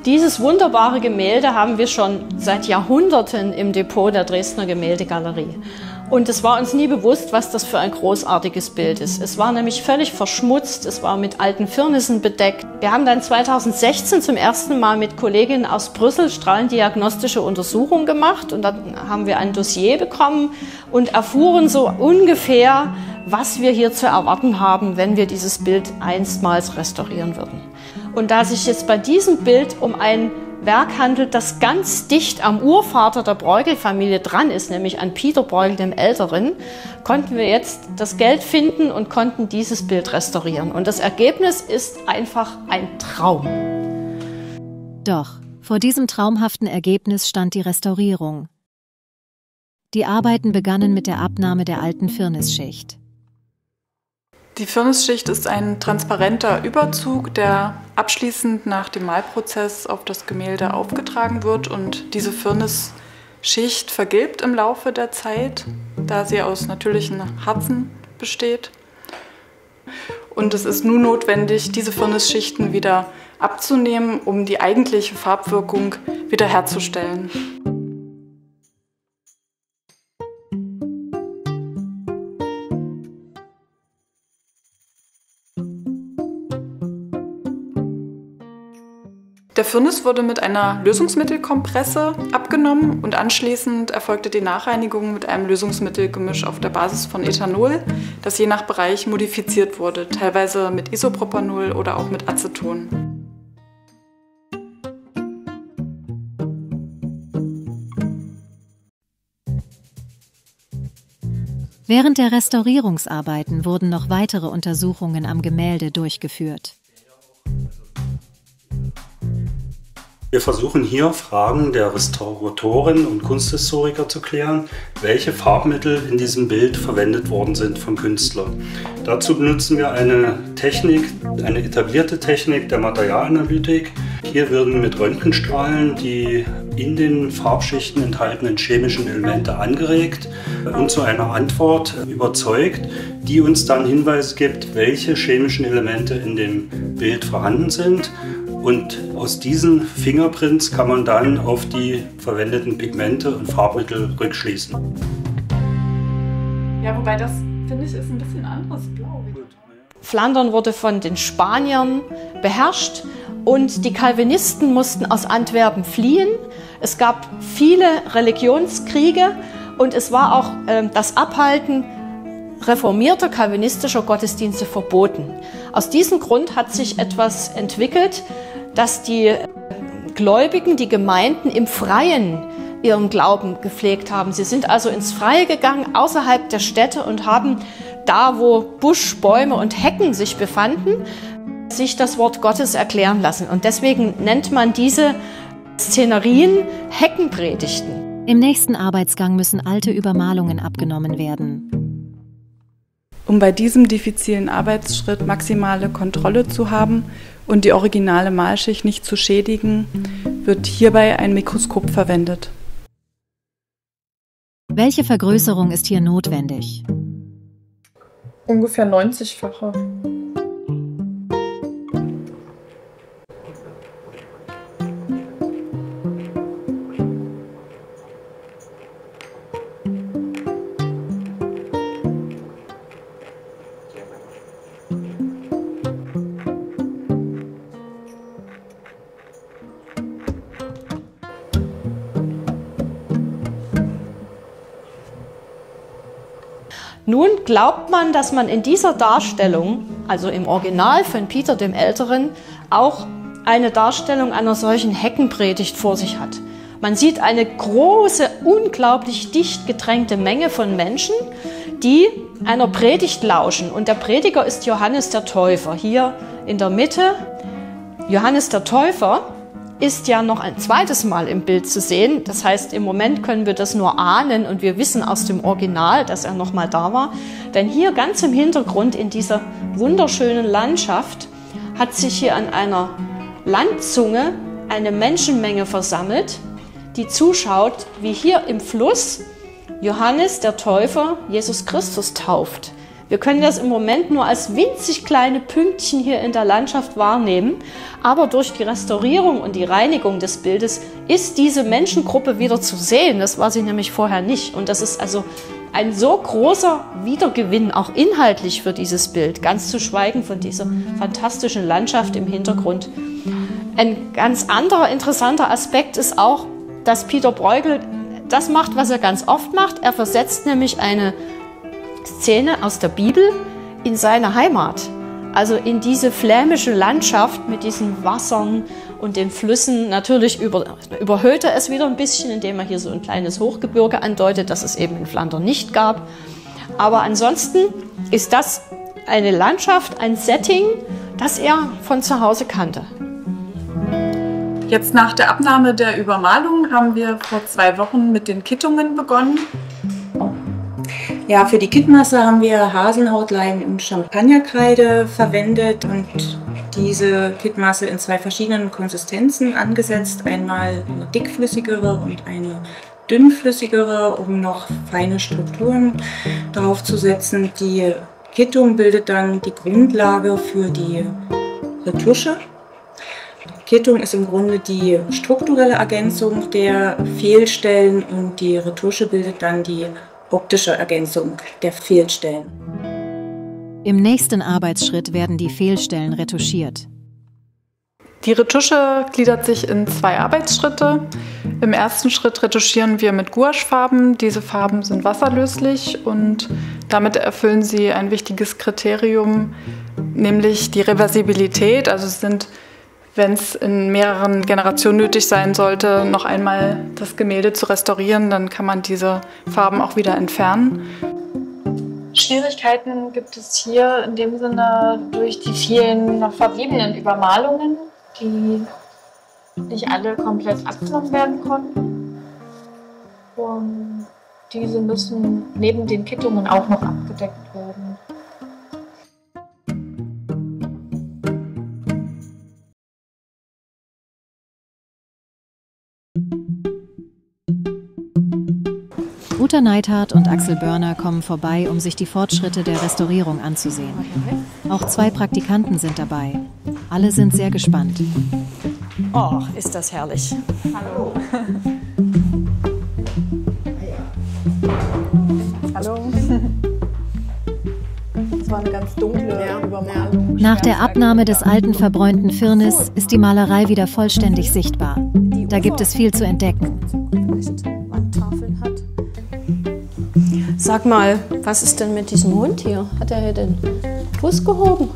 Dieses wunderbare Gemälde haben wir schon seit Jahrhunderten im Depot der Dresdner Gemäldegalerie. Und es war uns nie bewusst, was das für ein großartiges Bild ist. Es war nämlich völlig verschmutzt, es war mit alten Firnissen bedeckt. Wir haben dann 2016 zum ersten Mal mit Kolleginnen aus Brüssel strahlendiagnostische Untersuchungen gemacht und dann haben wir ein Dossier bekommen und erfuhren so ungefähr, was wir hier zu erwarten haben, wenn wir dieses Bild einstmals restaurieren würden. Und da sich jetzt bei diesem Bild um ein Werk handelt, das ganz dicht am Urvater der Bruegel-Familie dran ist, nämlich an Pieter Bruegel dem Älteren, konnten wir jetzt das Geld finden und konnten dieses Bild restaurieren. Und das Ergebnis ist einfach ein Traum. Doch vor diesem traumhaften Ergebnis stand die Restaurierung. Die Arbeiten begannen mit der Abnahme der alten Firnisschicht. Die Firnisschicht ist ein transparenter Überzug, der abschließend nach dem Malprozess auf das Gemälde aufgetragen wird. Und diese Firnisschicht vergilbt im Laufe der Zeit, da sie aus natürlichen Harzen besteht. Und es ist nun notwendig, diese Firnisschichten wieder abzunehmen, um die eigentliche Farbwirkung wiederherzustellen. Der Firnis wurde mit einer Lösungsmittelkompresse abgenommen und anschließend erfolgte die Nachreinigung mit einem Lösungsmittelgemisch auf der Basis von Ethanol, das je nach Bereich modifiziert wurde, teilweise mit Isopropanol oder auch mit Aceton. Während der Restaurierungsarbeiten wurden noch weitere Untersuchungen am Gemälde durchgeführt. Wir versuchen hier Fragen der Restauratoren und Kunsthistoriker zu klären, welche Farbmittel in diesem Bild verwendet worden sind vom Künstler. Dazu benutzen wir eine Technik, eine etablierte Technik der Materialanalytik. Hier werden mit Röntgenstrahlen die in den Farbschichten enthaltenen chemischen Elemente angeregt und zu einer Antwort überzeugt, die uns dann Hinweise gibt, welche chemischen Elemente in dem Bild vorhanden sind. Und aus diesen Fingerprints kann man dann auf die verwendeten Pigmente und Farbmittel rückschließen. Ja, wobei das, finde ich, ist ein bisschen anderes Blau. Flandern wurde von den Spaniern beherrscht und die Calvinisten mussten aus Antwerpen fliehen. Es gab viele Religionskriege und es war auch das Abhalten reformierter calvinistischer Gottesdienste verboten. Aus diesem Grund hat sich etwas entwickelt, dass die Gläubigen, die Gemeinden im Freien ihren Glauben gepflegt haben. Sie sind also ins Freie gegangen, außerhalb der Städte und haben da, wo Busch, Bäume und Hecken sich befanden, sich das Wort Gottes erklären lassen. Und deswegen nennt man diese Szenerien Heckenpredigten. Im nächsten Arbeitsgang müssen alte Übermalungen abgenommen werden. Um bei diesem diffizilen Arbeitsschritt maximale Kontrolle zu haben und die originale Malschicht nicht zu schädigen, wird hierbei ein Mikroskop verwendet. Welche Vergrößerung ist hier notwendig? Ungefähr 90-fache. Nun glaubt man, dass man in dieser Darstellung, also im Original von Pieter dem Älteren, auch eine Darstellung einer solchen Heckenpredigt vor sich hat. Man sieht eine große, unglaublich dicht gedrängte Menge von Menschen, die einer Predigt lauschen. Und der Prediger ist Johannes der Täufer. Hier in der Mitte. Johannes der Täufer ist ja noch ein zweites Mal im Bild zu sehen. Das heißt, im Moment können wir das nur ahnen und wir wissen aus dem Original, dass er noch mal da war. Denn hier ganz im Hintergrund in dieser wunderschönen Landschaft hat sich hier an einer Landzunge eine Menschenmenge versammelt, die zuschaut, wie hier im Fluss Johannes der Täufer Jesus Christus tauft. Wir können das im Moment nur als winzig kleine Pünktchen hier in der Landschaft wahrnehmen, aber durch die Restaurierung und die Reinigung des Bildes ist diese Menschengruppe wieder zu sehen. Das war sie nämlich vorher nicht. Und das ist also ein so großer Wiedergewinn, auch inhaltlich für dieses Bild, ganz zu schweigen von dieser fantastischen Landschaft im Hintergrund. Ein ganz anderer interessanter Aspekt ist auch, dass Peter Bruegel das macht, was er ganz oft macht. Er versetzt nämlich eine Szene aus der Bibel in seine Heimat, also in diese flämische Landschaft mit diesen Wassern und den Flüssen. Natürlich überhöht er es wieder ein bisschen, indem er hier so ein kleines Hochgebirge andeutet, das es eben in Flandern nicht gab. Aber ansonsten ist das eine Landschaft, ein Setting, das er von zu Hause kannte. Jetzt nach der Abnahme der Übermalung haben wir vor 2 Wochen mit den Kittungen begonnen. Ja, für die Kittmasse haben wir Haselhautleim und Champagnerkreide verwendet und diese Kittmasse in 2 verschiedenen Konsistenzen angesetzt. Einmal eine dickflüssigere und eine dünnflüssigere, um noch feine Strukturen darauf zu setzen. Die Kittung bildet dann die Grundlage für die Retusche. Die Kittung ist im Grunde die strukturelle Ergänzung der Fehlstellen und die Retusche bildet dann die optische Ergänzung der Fehlstellen. Im nächsten Arbeitsschritt werden die Fehlstellen retuschiert. Die Retusche gliedert sich in 2 Arbeitsschritte. Im ersten Schritt retuschieren wir mit Gouachefarben. Diese Farben sind wasserlöslich und damit erfüllen sie ein wichtiges Kriterium, nämlich die Reversibilität. Also es sind, wenn es in mehreren Generationen nötig sein sollte, noch einmal das Gemälde zu restaurieren, dann kann man diese Farben auch wieder entfernen. Schwierigkeiten gibt es hier in dem Sinne durch die vielen noch verbliebenen Übermalungen, die nicht alle komplett abgenommen werden konnten. Und diese müssen neben den Kittungen auch noch abgedeckt werden. Uta Neithardt und Axel Börner kommen vorbei, um sich die Fortschritte der Restaurierung anzusehen. Auch 2 Praktikanten sind dabei. Alle sind sehr gespannt. Oh, ist das herrlich. Hallo. Hallo. Das war eine ganz dunkle Übermalung. Nach der Abnahme des alten verbräunten Firnis ist die Malerei wieder vollständig sichtbar. Da gibt es viel zu entdecken. Sag mal, was ist denn mit diesem Hund hier? Hat er hier den Fuß gehoben?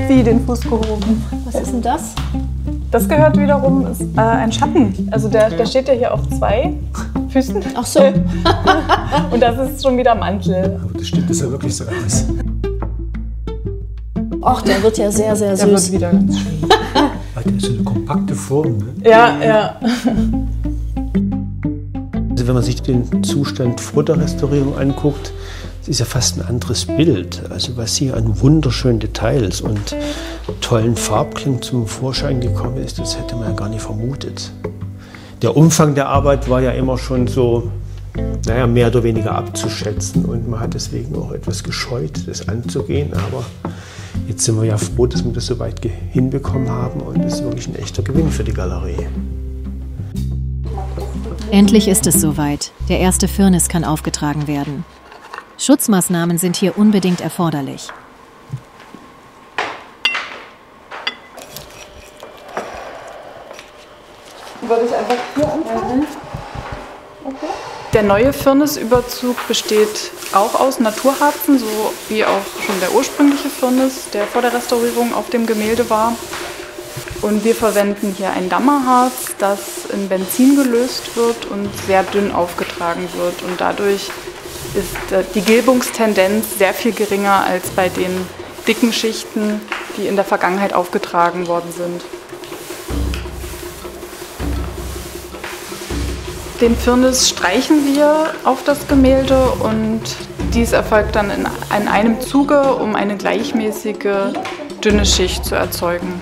Wie den Fuß gehoben? Was ist denn das? Das gehört wiederum, ist ein Schatten. Also der steht ja hier auf 2 Füßen. Ach so. Und das ist schon wieder Mantel. Aber das stimmt, das ja wirklich so aus. Ach, der wird ja sehr, sehr süß. Der wird wieder ganz schön. Der ist so eine kompakte Form, ne? Ja, ja. Also wenn man sich den Zustand vor der Restaurierung anguckt, es ist ja fast ein anderes Bild. Also was hier an wunderschönen Details und tollen Farbklängen zum Vorschein gekommen ist, das hätte man ja gar nicht vermutet. Der Umfang der Arbeit war ja immer schon so, naja, mehr oder weniger abzuschätzen und man hat deswegen auch etwas gescheut, das anzugehen. Aber jetzt sind wir ja froh, dass wir das so weit hinbekommen haben und es ist wirklich ein echter Gewinn für die Galerie. Endlich ist es soweit. Der erste Firnis kann aufgetragen werden. Schutzmaßnahmen sind hier unbedingt erforderlich. Würde ich einfach hier anfangen? Okay. Der neue Firnisüberzug besteht auch aus Naturharzen, so wie auch schon der ursprüngliche Firnis, der vor der Restaurierung auf dem Gemälde war. Und wir verwenden hier ein Dammerharz, das in Benzin gelöst wird und sehr dünn aufgetragen wird. Und dadurch ist die Gilbungstendenz sehr viel geringer als bei den dicken Schichten, die in der Vergangenheit aufgetragen worden sind. Den Firnis streichen wir auf das Gemälde und dies erfolgt dann in einem Zuge, um eine gleichmäßige, dünne Schicht zu erzeugen.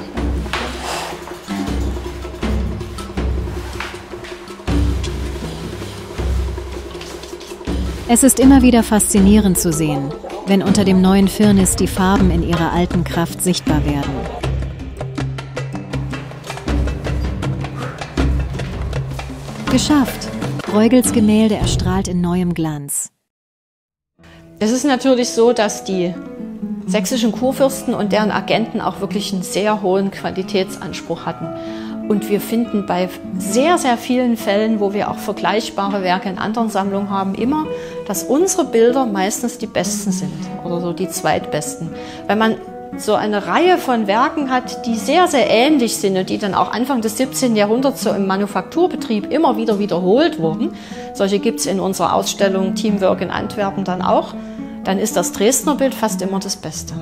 Es ist immer wieder faszinierend zu sehen, wenn unter dem neuen Firnis die Farben in ihrer alten Kraft sichtbar werden. Geschafft! Bruegels Gemälde erstrahlt in neuem Glanz. Es ist natürlich so, dass die sächsischen Kurfürsten und deren Agenten auch wirklich einen sehr hohen Qualitätsanspruch hatten. Und wir finden bei sehr, sehr vielen Fällen, wo wir auch vergleichbare Werke in anderen Sammlungen haben, immer, dass unsere Bilder meistens die besten sind oder so die zweitbesten. Wenn man so eine Reihe von Werken hat, die sehr, sehr ähnlich sind und die dann auch Anfang des 17. Jahrhunderts so im Manufakturbetrieb immer wieder wiederholt wurden, solche gibt es in unserer Ausstellung Teamwork in Antwerpen dann auch, dann ist das Dresdner Bild fast immer das Beste.